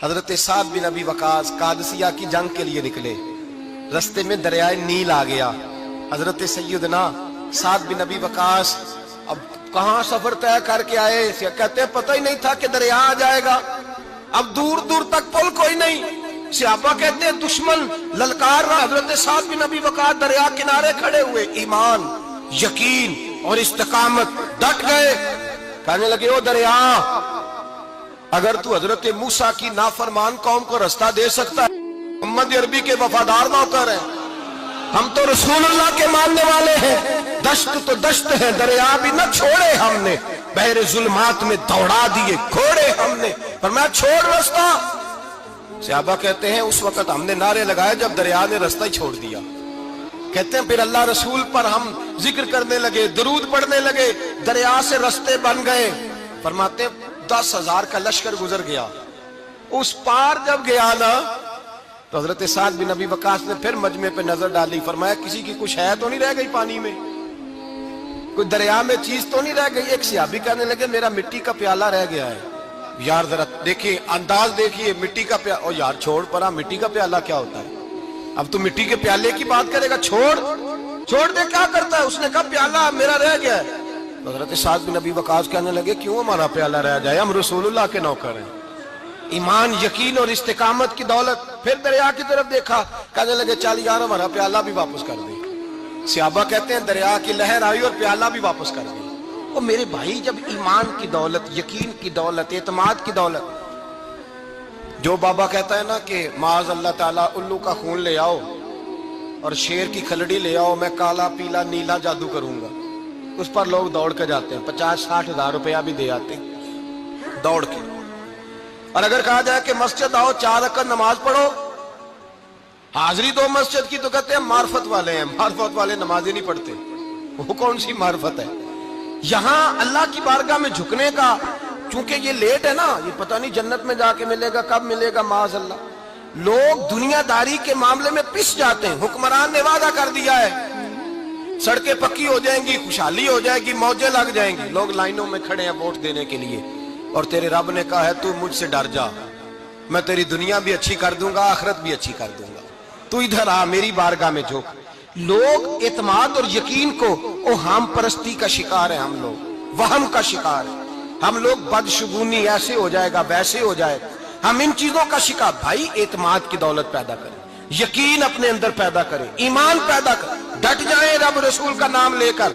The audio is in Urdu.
حضرت سعد بن ابی وقاص قادسیہ کی جنگ کے لیے نکلے، رستے میں دریائے نیل آ گیا۔ حضرت سیدنا سعد بن ابی وقاص اب کہاں سفر طے کر کے آئے، کہتے ہیں پتہ ہی نہیں تھا کہ دریا آ جائے گا، اب دور دور تک پل کوئی نہیں۔ صحابہ کہتے ہیں دشمن للکار رہا، حضرت سعد بن ابی وقاص دریا کنارے کھڑے ہوئے، ایمان، یقین اور استقامت، ڈٹ گئے، کہنے لگے او دریا، اگر تو حضرت موسیٰ کی نافرمان قوم کو رستہ دے سکتا ہے، محمد عربی کے وفادار نوکر ہیں، ہم تو رسول اللہ کے ماننے والے ہیں، دشت تو دشت ہے، دریا بھی نہ چھوڑے ہم نے، بحر ظلمات میں دوڑا دیے گھوڑے ہم نے، فرمایا چھوڑ رستہ۔ صحابہ کہتے ہیں اس وقت ہم نے نعرے لگائے جب دریا نے رستہ ہی چھوڑ دیا۔ کہتے ہیں پھر اللہ رسول پر ہم ذکر کرنے لگے، درود پڑھنے لگے، دریا سے رستے بن گئے۔ فرماتے ہیں 10,000 کا لشکر گزر گیا، اس پار جب گیا نا تو حضرت سعد بن ابی وقاص نے پھر مجمع پہ نظر ڈالی، فرمایا کسی کی کچھ ہے تو نہیں رہ گئی پانی میں، کوئی دریا میں چیز تو نہیں رہ گئی۔ ایک صحابی کہنے لگے میرا مٹی کا پیالہ رہ گیا ہے۔ یار ذرا دیکھیں انداز دیکھیے، مٹی کا پیالہ، او یار چھوڑ پرا، مٹی کا پیالہ کیا ہوتا ہے، اب تو مٹی کے پیالے کی بات کرے گا، چھوڑ دے، کیا کرتا ہے، اس نے کہا پیالہ میرا رہ گیا ہے۔ حضرت سعد بن ابی وقاص کہنے لگے کیوں ہمارا پیالہ رہ جائے، ہم رسول اللہ کے نوکر ہیں۔ ایمان، یقین اور استقامت کی دولت، پھر دریا کی طرف دیکھا، کہنے لگے چل یار ہمارا پیالہ بھی واپس کر دے۔ صحابہ کہتے ہیں دریا کی لہر آئی اور پیالہ بھی واپس کر دی۔ اور میرے بھائی جب ایمان کی دولت، یقین کی دولت، اعتماد کی دولت، جو بابا کہتا ہے نا کہ معاذ اللہ تعالیٰ الو کا خون لے آؤ اور شیر کی کھلڑی لے آؤ، میں کالا پیلا نیلا جادو کروں گا، اس پر لوگ دوڑ کے جاتے ہیں، 50-60 ہزار روپیہ بھی دے آتے ہیں دوڑ کے۔ اور اگر کہا جائے کہ مسجد آؤ 4 رکعت نماز پڑھو، حاضری دو مسجد کی، تو کہتے ہیں معرفت والے ہیں، معرفت والے نماز ہی نہیں پڑھتے، وہ کون سی معرفت ہے۔ یہاں اللہ کی بارگاہ میں جھکنے کا، چونکہ یہ لیٹ ہے نا، یہ پتہ نہیں جنت میں جا کے ملے گا، کب ملے گا، معاذ اللہ۔ لوگ دنیا داری کے معاملے میں پس جاتے ہیں، حکمران نے وعدہ کر دیا ہے سڑکیں پکی ہو جائیں گی، خوشحالی ہو جائے گی، موجیں لگ جائیں گی، لوگ لائنوں میں کھڑے ہیں ووٹ دینے کے لیے، اور تیرے رب نے کہا ہے تو مجھ سے ڈر جا، میں تیری دنیا بھی اچھی کر دوں گا، آخرت بھی اچھی کر دوں گا، تو ادھر آ میری بارگاہ میں جھک۔ لوگ اعتماد اور یقین کو اوہام پرستی کا شکار ہیں، ہم لوگ وہم کا شکار ہیں، ہم لوگ بدشگونی ایسے ہو جائے گا ویسے ہو جائے گا، ہم ان چیزوں کا شکار۔ بھائی اعتماد کی دولت پیدا کریں، یقین اپنے اندر پیدا کریں، ایمان پیدا کریں، ڈٹ جائیں رب رسول کا نام لے کر۔